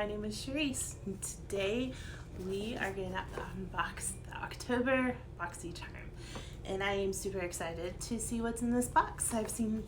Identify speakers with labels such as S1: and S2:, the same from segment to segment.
S1: my name is Charisse, and today we are going to unbox the October BoxyCharm, and I am super excited to see what's in this box. I've seen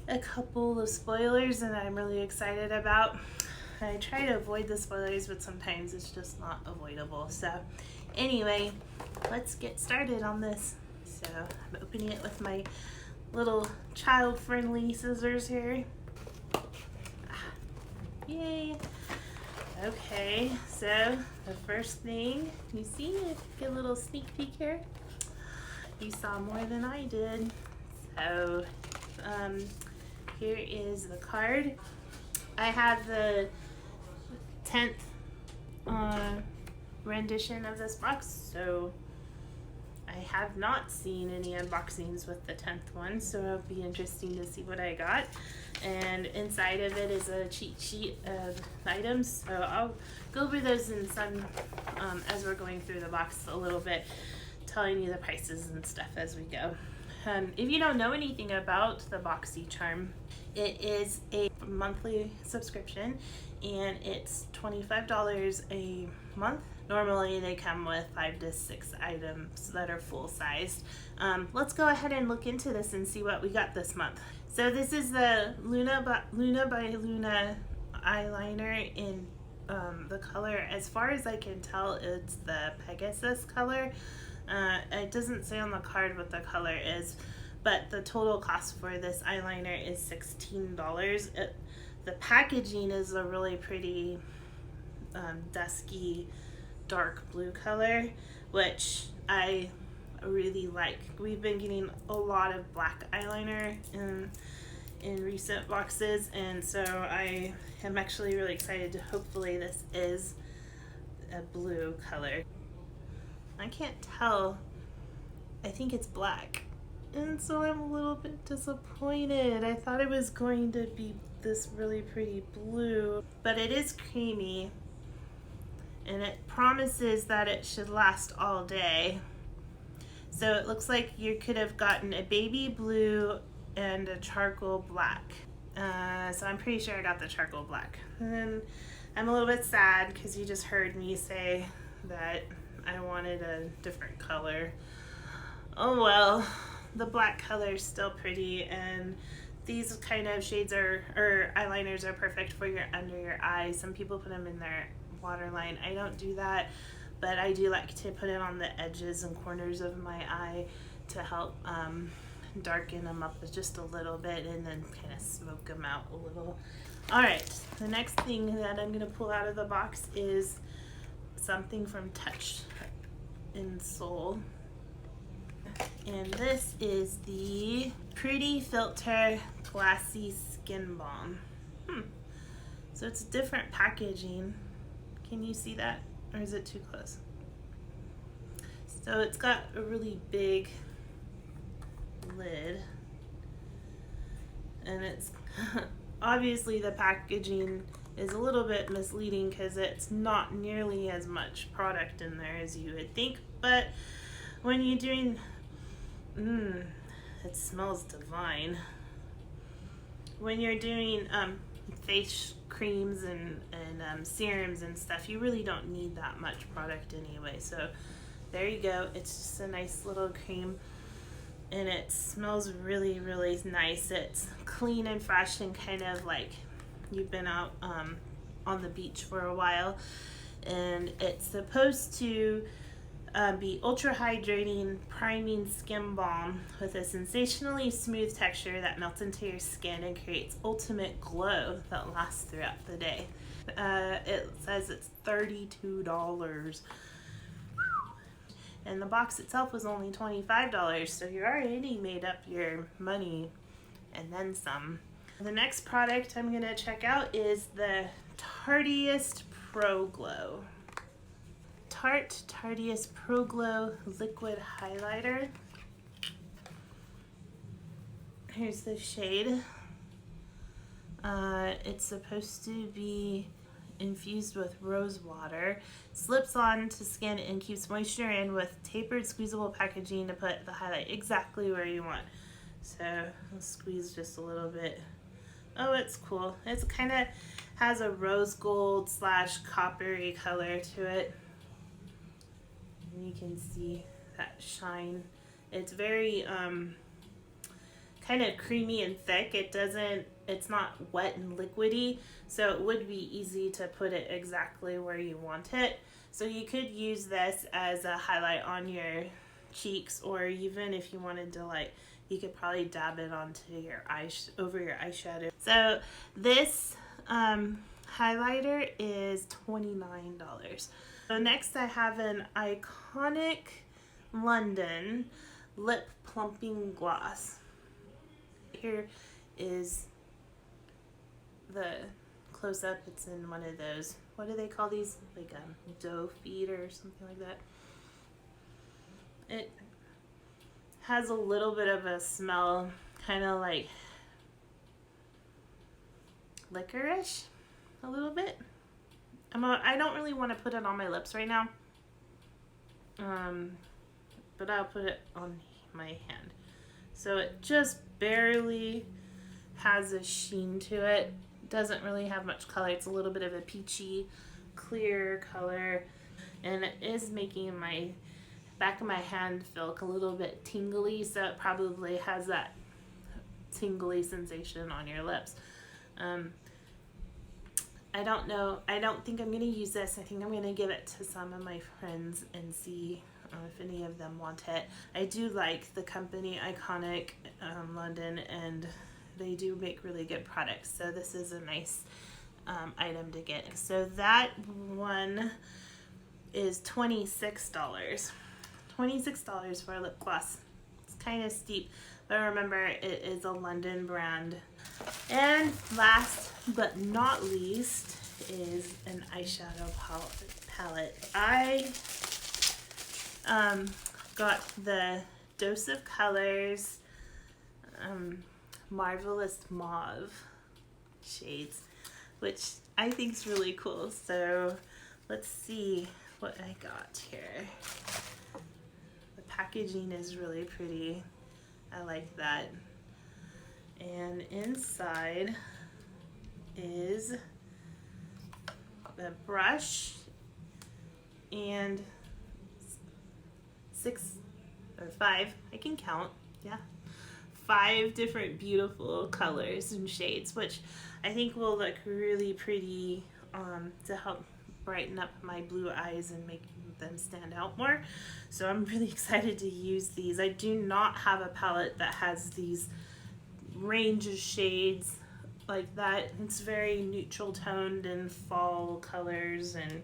S1: a couple of spoilers and I'm really excited about. I try to avoid the spoilers, but sometimes it's just not avoidable. So anyway, let's get started on this. So I'm opening it with my little child-friendly scissors here. Yay! Okay, so the first thing, you see, get a little sneak peek here. You saw more than I did. So here is the card. I have the 10th rendition of this box, so I have not seen any unboxings with the 10th one, so it'll be interesting to see what I got. And inside of it is a cheat sheet of items, so I'll go over those in some as we're going through the box a little bit, telling you the prices and stuff as we go. If you don't know anything about the BoxyCharm, it is a monthly subscription and it's $25 a month. Normally they come with 5 to 6 items that are full sized. Let's go ahead and look into this and see what we got this month. So this is the Luna by Luna eyeliner in the color, as far as I can tell, it's the Pegasus color. It doesn't say on the card what the color is, but the total cost for this eyeliner is $16. The packaging is a really pretty dusky dark blue color, which I really like. We've been getting a lot of black eyeliner in recent boxes, and so I am actually really excited to hopefully this is a blue color. I can't tell. I think it's black, and so I'm a little bit disappointed. I thought it was going to be this really pretty blue, but it is creamy and it promises that it should last all day. So it looks like you could have gotten a baby blue and a charcoal black. So I'm pretty sure I got the charcoal black. And I'm a little bit sad because you just heard me say that I wanted a different color. Oh well, the black color is still pretty, and these kind of shades or eyeliners are perfect for your under your eyes. Some people put them in their waterline. I don't do that, but I do like to put it on the edges and corners of my eye to help darken them up just a little bit and then kind of smoke them out a little. Alright, the next thing that I'm going to pull out of the box is something from Touch in Soul. And this is the Pretty Filter Glassy Skin Balm. So it's different packaging. Can you see that? Or is it too close? So it's got a really big lid. And it's obviously the packaging is a little bit misleading because it's not nearly as much product in there as you would think. But when you're doing, it smells divine. When you're doing face creams and serums and stuff, you really don't need that much product anyway. So there you go. It's just a nice little cream, and it smells really, really nice. It's clean and fresh and kind of like you've been out on the beach for a while. And it's supposed to be ultra hydrating, priming skin balm with a sensationally smooth texture that melts into your skin and creates ultimate glow that lasts throughout the day. It says it's $32. And the box itself was only $25, so you already made up your money and then some. The next product I'm going to check out is the Tarteist Pro Glow. Tarteist Pro Glow Liquid Highlighter. Here's the shade. It's supposed to be infused with rose water, slips on to skin and keeps moisture in with tapered squeezable packaging to put the highlight exactly where you want. So I'll squeeze just a little bit. Oh, it's cool. It's kind of, has a rose gold slash coppery color to it. And you can see that shine. It's very kind of creamy and thick. It's not wet and liquidy, so it would be easy to put it exactly where you want it. So you could use this as a highlight on your cheeks, or even if you wanted to, like, you could probably dab it onto your over your eyeshadow. So this highlighter is $29. So next I have an Iconic London lip plumping gloss. Here is the close-up. It's in one of those, what do they call these, like doe feet or something like that. It has a little bit of a smell, kind of like licorice, a little bit. I don't really want to put it on my lips right now, but I'll put it on my hand. So it just barely has a sheen to it. Doesn't really have much color. It's a little bit of a peachy, clear color, and it is making my back of my hand feel a little bit tingly, so it probably has that tingly sensation on your lips. I don't know. I don't think I'm going to use this. I think I'm going to give it to some of my friends and see if any of them want it. I do like the company Iconic London, and they do make really good products. So this is a nice item to get. So that one is $26. $26 for a lip gloss. It's kind of steep, but remember, it is a London brand. And last but not least is an eyeshadow palette. I got the Dose of Colors Marvelous Mauve shades, which I think is really cool. So let's see what I got here. The packaging is really pretty. I like that. And inside is the brush and 6 or 5, I can count, yeah, 5 different beautiful colors and shades, which I think will look really pretty to help brighten up my blue eyes and make them stand out more. So I'm really excited to use these. I do not have a palette that has these range of shades like that. It's very neutral toned and fall colors, and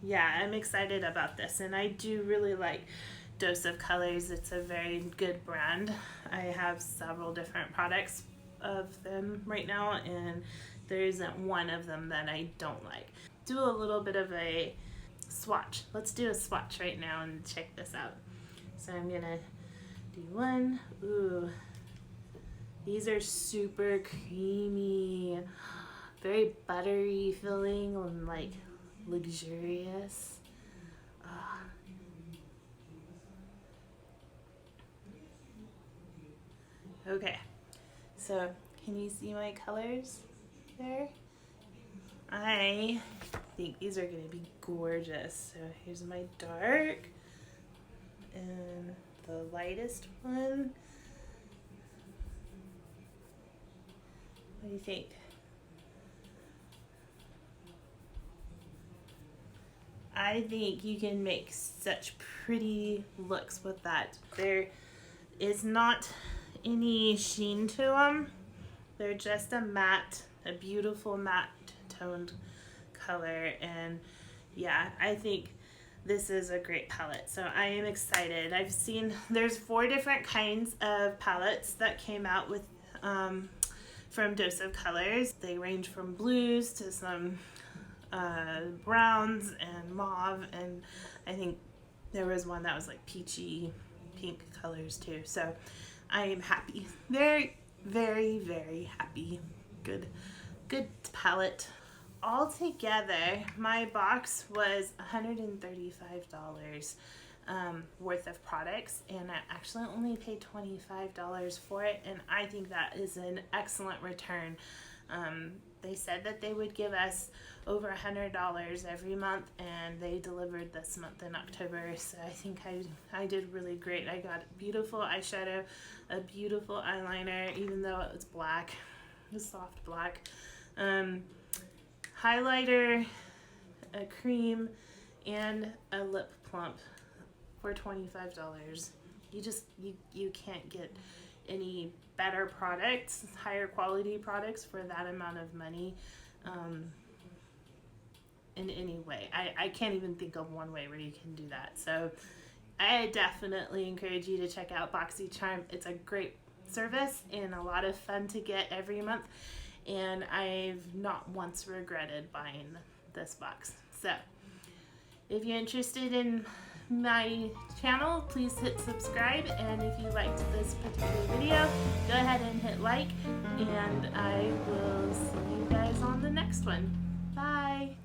S1: yeah, I'm excited about this, and I do really like Dose of Colors. It's a very good brand. I have several different products of them right now, and there isn't one of them that I don't like. Do a little bit of a swatch. Let's do a swatch right now and check this out. So I'm gonna do one. Ooh, these are super creamy, very buttery feeling and like luxurious. Okay, so can you see my colors there? I think these are going to be gorgeous. So here's my dark and the lightest one. What do you think? I think you can make such pretty looks with that. There is not any sheen to them. They're just a matte, a beautiful matte toned color, and yeah, I think this is a great palette. So I am excited. I've seen there's 4 different kinds of palettes that came out with from Dose of Colors. They range from blues to some browns and mauve, and I think there was one that was like peachy pink colors too. So I am happy. Very, very, very happy. Good palette. Altogether, my box was $135 worth of products, and I actually only paid $25 for it, and I think that is an excellent return. they said that they would give us over $100 every month, and they delivered this month in October. So I think I did really great. I got beautiful eyeshadow, a beautiful eyeliner, even though it was black, it was soft black, highlighter, a cream, and a lip plump for $25. You can't get any better products, higher quality products for that amount of money in any way. I can't even think of one way where you can do that. So I definitely encourage you to check out BoxyCharm. It's a great service and a lot of fun to get every month, and I've not once regretted buying this box. So if you're interested in my channel, please hit subscribe, and if you liked this particular video, go ahead and hit like, and I will see you guys on the next one. Bye!